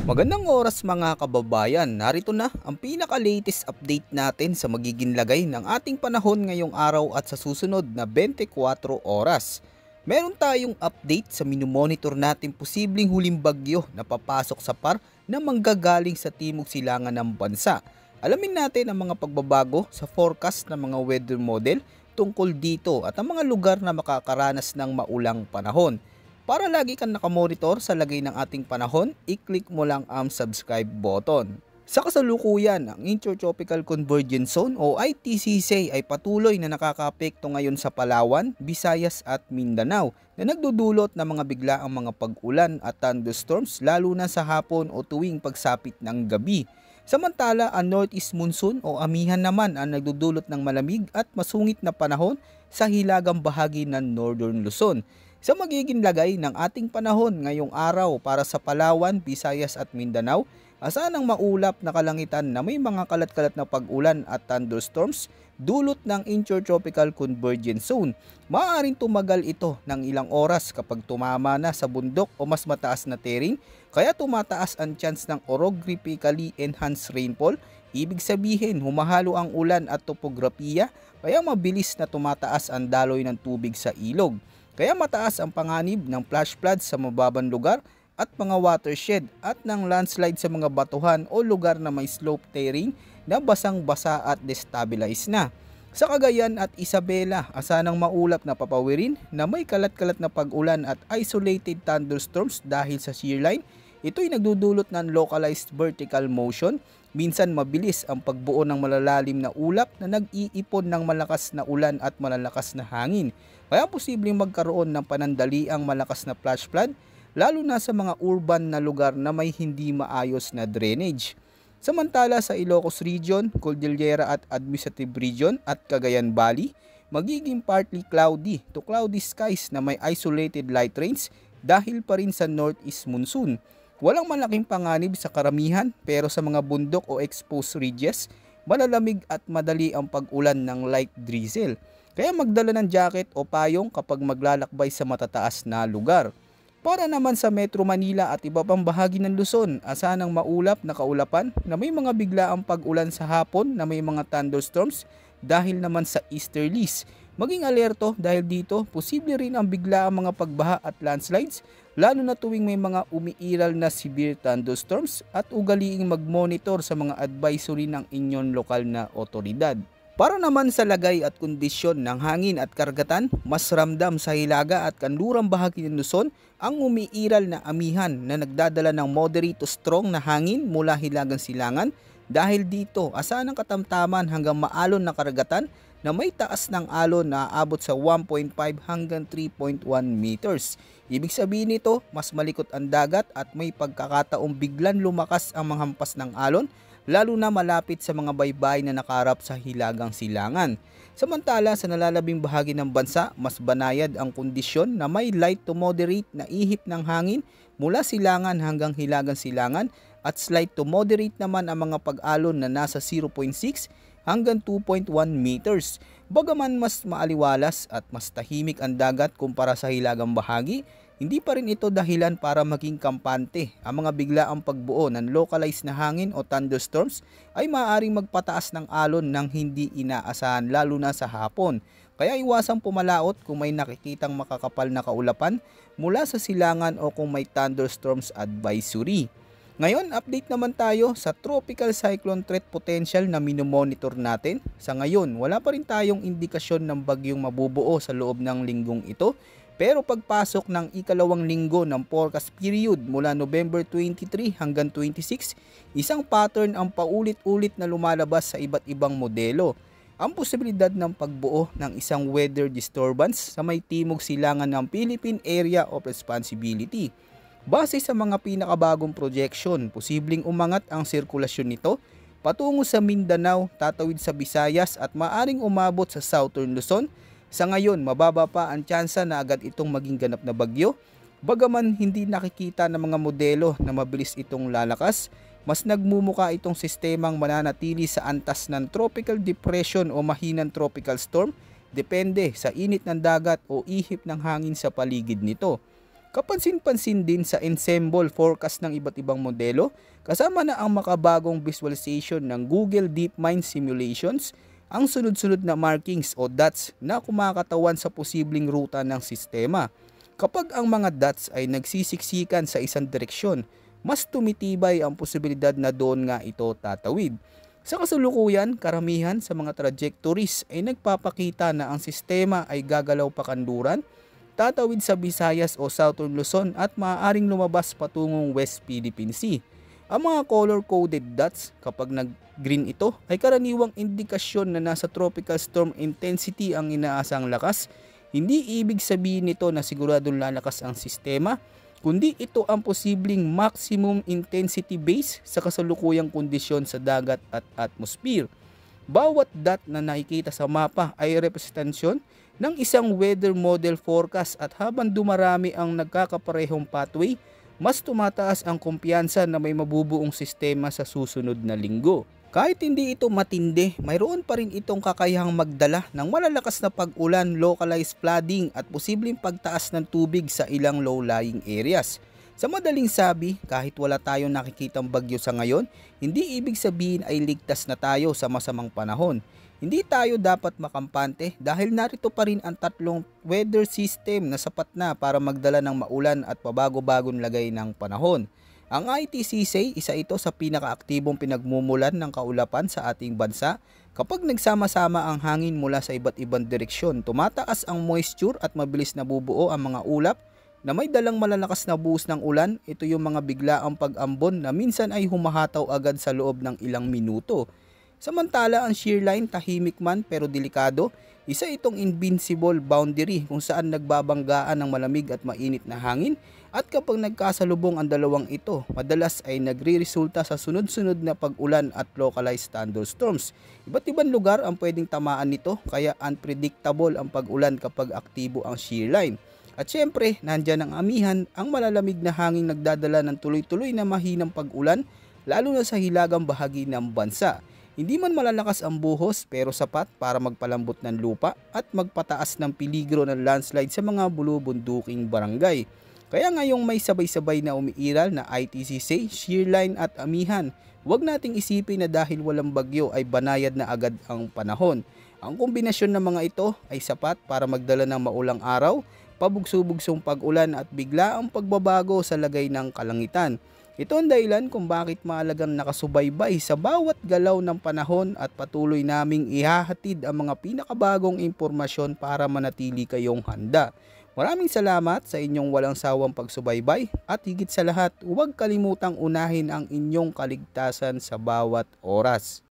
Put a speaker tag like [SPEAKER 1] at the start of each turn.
[SPEAKER 1] Magandang oras mga kababayan, narito na ang pinaka-latest update natin sa magiging lagay ng ating panahon ngayong araw at sa susunod na 24 oras. Meron tayong update sa minomonitor natin posibleng huling bagyo na papasok sa par na manggagaling sa timog silangan ng bansa. Alamin natin ang mga pagbabago sa forecast ng mga weather model tungkol dito at ang mga lugar na makakaranas ng maulang panahon. Para lagi kang nakamonitor sa lagay ng ating panahon, i-click mo lang ang subscribe button. Sa kasalukuyan, ang Intertropical Convergence Zone o ITCZ ay patuloy na nakakaapekto ngayon sa Palawan, Visayas at Mindanao na nagdudulot ng mga biglaang mga pag-ulan at thunderstorms lalo na sa hapon o tuwing pagsapit ng gabi. Samantala, ang Northeast Monsoon o amihan naman ang nagdudulot ng malamig at masungit na panahon sa hilagang bahagi ng Northern Luzon. Sa magiging lagay ng ating panahon ngayong araw para sa Palawan, Visayas at Mindanao, asahan ang maulap na kalangitan na may mga kalat-kalat na pag-ulan at thunderstorms dulot ng Intertropical Convergence Zone. Maaaring tumagal ito ng ilang oras kapag tumama na sa bundok o mas mataas na terrain, kaya tumataas ang chance ng orographically enhanced rainfall. Ibig sabihin, humahalo ang ulan at topografiya, kaya mabilis na tumataas ang daloy ng tubig sa ilog. Kaya mataas ang panganib ng flash floods sa mababang lugar at mga watershed at ng landslide sa mga batuhan o lugar na may slope terrain na basang-basa at destabilize na. Sa Cagayan at Isabela, asanang maulap na papawirin na may kalat-kalat na pag-ulan at isolated thunderstorms dahil sa shear line. Ito'y nagdudulot ng localized vertical motion. Minsan mabilis ang pagbuo ng malalalim na ulap na nag-iipon ng malakas na ulan at malalakas na hangin. Kaya posibleng magkaroon ng panandaliang malakas na flash flood, lalo na sa mga urban na lugar na may hindi maayos na drainage. Samantala sa Ilocos Region, Cordillera at Administrative Region at Cagayan Valley, magiging partly cloudy to cloudy skies na may isolated light rains dahil pa rin sa northeast monsoon. Walang malaking panganib sa karamihan pero sa mga bundok o exposed ridges, malalamig at madali ang pag-ulan ng light drizzle. Kaya magdala ng jacket o payong kapag maglalakbay sa matataas na lugar. Para naman sa Metro Manila at iba pang bahagi ng Luzon, asahan ang maulap na kaulapan na may mga biglaang pag-ulan sa hapon na may mga thunderstorms dahil naman sa easterlies. Maging alerto dahil dito, posible rin ang biglaang mga pagbaha at landslides, lalo na tuwing may mga umiiral na severe thunderstorms at ugaliing mag-monitor sa mga advisory ng inyong lokal na otoridad. Para naman sa lagay at kondisyon ng hangin at karagatan, mas ramdam sa hilaga at kanlurang bahagi ng Luzon ang umiiral na amihan na nagdadala ng moderate to strong na hangin mula hilagang silangan. Dahil dito, asahan ang katamtaman hanggang maalon na karagatan na may taas ng alon na aabot sa 1.5 hanggang 3.1 meters. Ibig sabihin nito, mas malikot ang dagat at may pagkakataong biglan lumakas ang mga hampas ng alon, lalo na malapit sa mga baybay na nakaharap sa hilagang silangan. Samantala sa nalalabing bahagi ng bansa, mas banayad ang kondisyon na may light to moderate na ihip ng hangin mula silangan hanggang hilagang silangan at slight to moderate naman ang mga pag-alon na nasa 0.6 hanggang 2.1 meters. Bagaman mas maaliwalas at mas tahimik ang dagat kumpara sa hilagang bahagi, hindi pa rin ito dahilan para maging kampante. Ang mga biglaang pagbuo ng localized na hangin o thunderstorms ay maaaring magpataas ng alon ng hindi inaasahan lalo na sa hapon. Kaya iwasang pumalaot kung may nakikitang makakapal na kaulapan mula sa silangan o kung may thunderstorms advisory. Ngayon, update naman tayo sa tropical cyclone threat potential na minomonitor natin. Sa ngayon, wala pa rin tayong indikasyon ng bagyong mabubuo sa loob ng linggong ito. Pero pagpasok ng ikalawang linggo ng forecast period mula November 23 hanggang 26, isang pattern ang paulit-ulit na lumalabas sa iba't ibang modelo. Ang posibilidad ng pagbuo ng isang weather disturbance sa may timog silangan ng Philippine Area of Responsibility. Base sa mga pinakabagong projection, posibleng umangat ang sirkulasyon nito patungo sa Mindanao, tatawid sa Visayas at maaring umabot sa Southern Luzon. Sa ngayon, mababa pa ang tsansa na agad itong maging ganap na bagyo. Bagaman hindi nakikita ng mga modelo na mabilis itong lalakas, mas nagmumuka itong sistemang mananatili sa antas ng tropical depression o mahinang tropical storm, depende sa init ng dagat o ihip ng hangin sa paligid nito. Kapansin-pansin din sa ensemble forecast ng iba't ibang modelo, kasama na ang makabagong visualization ng Google DeepMind simulations, ang sunod-sunod na markings o dots na kumakatawan sa posibleng ruta ng sistema. Kapag ang mga dots ay nagsisiksikan sa isang direksyon, mas tumitibay ang posibilidad na doon nga ito tatawid. Sa kasalukuyan, karamihan sa mga trajectories ay nagpapakita na ang sistema ay gagalaw pakanluran, tatawid sa Visayas o Southern Luzon at maaaring lumabas patungong West Philippine Sea. Ang mga color-coded dots, kapag nag-green ito, ay karaniwang indikasyon na nasa tropical storm intensity ang inaasang lakas. Hindi ibig sabihin nito na siguradong lalakas ang sistema, kundi ito ang posibleng maximum intensity base sa kasalukuyang kondisyon sa dagat at atmosphere. Bawat dot na nakikita sa mapa ay representasyon ng isang weather model forecast at habang dumarami ang nagkakaparehong pathway, mas tumataas ang kumpiyansa na may mabubuong sistema sa susunod na linggo. Kahit hindi ito matindi, mayroon pa rin itong kakayahang magdala ng malalakas na pag-ulan, localized flooding at posibleng pagtaas ng tubig sa ilang low-lying areas. Sa madaling sabi, kahit wala tayong nakikitang bagyo sa ngayon, hindi ibig sabihin ay ligtas na tayo sa masamang panahon. Hindi tayo dapat makampante dahil narito pa rin ang tatlong weather system na sapat na para magdala ng maulan at pabago-bagong lagay ng panahon. Ang ITCC, isa ito sa pinakaaktibong pinagmumulan ng kaulapan sa ating bansa. Kapag nagsama-sama ang hangin mula sa iba't ibang direksyon, tumataas ang moisture at mabilis nabubuo ang mga ulap na may dalang malalakas na buhos ng ulan. Ito yung mga biglaang pag-ambon na minsan ay humahataw agad sa loob ng ilang minuto. Samantala ang shear line tahimik man pero delikado, isa itong invincible boundary kung saan nagbabanggaan ng malamig at mainit na hangin at kapag nagkasalubong ang dalawang ito, madalas ay nagre-resulta sa sunod-sunod na pag-ulan at localized thunderstorms. Iba't ibang lugar ang pwedeng tamaan nito kaya unpredictable ang pag-ulan kapag aktibo ang shear line. At syempre, nandyan ang amihan, ang malalamig na hangin nagdadala ng tuloy-tuloy na mahinang pag-ulan lalo na sa hilagang bahagi ng bansa. Hindi man malalakas ang buhos pero sapat para magpalambot ng lupa at magpataas ng peligro ng landslide sa mga bulubunduking barangay. Kaya ngayong may sabay-sabay na umiiral na ITCC, shear line at amihan, huwag nating isipin na dahil walang bagyo ay banayad na agad ang panahon. Ang kombinasyon ng mga ito ay sapat para magdala ng maulang araw, pabugso-bugsong pag-ulan at bigla ang pagbabago sa lagay ng kalangitan. Ito ang dahilan kung bakit mahalagang nakasubaybay sa bawat galaw ng panahon at patuloy naming ihahatid ang mga pinakabagong impormasyon para manatili kayong handa. Maraming salamat sa inyong walang sawang pagsubaybay at higit sa lahat, huwag kalimutang unahin ang inyong kaligtasan sa bawat oras.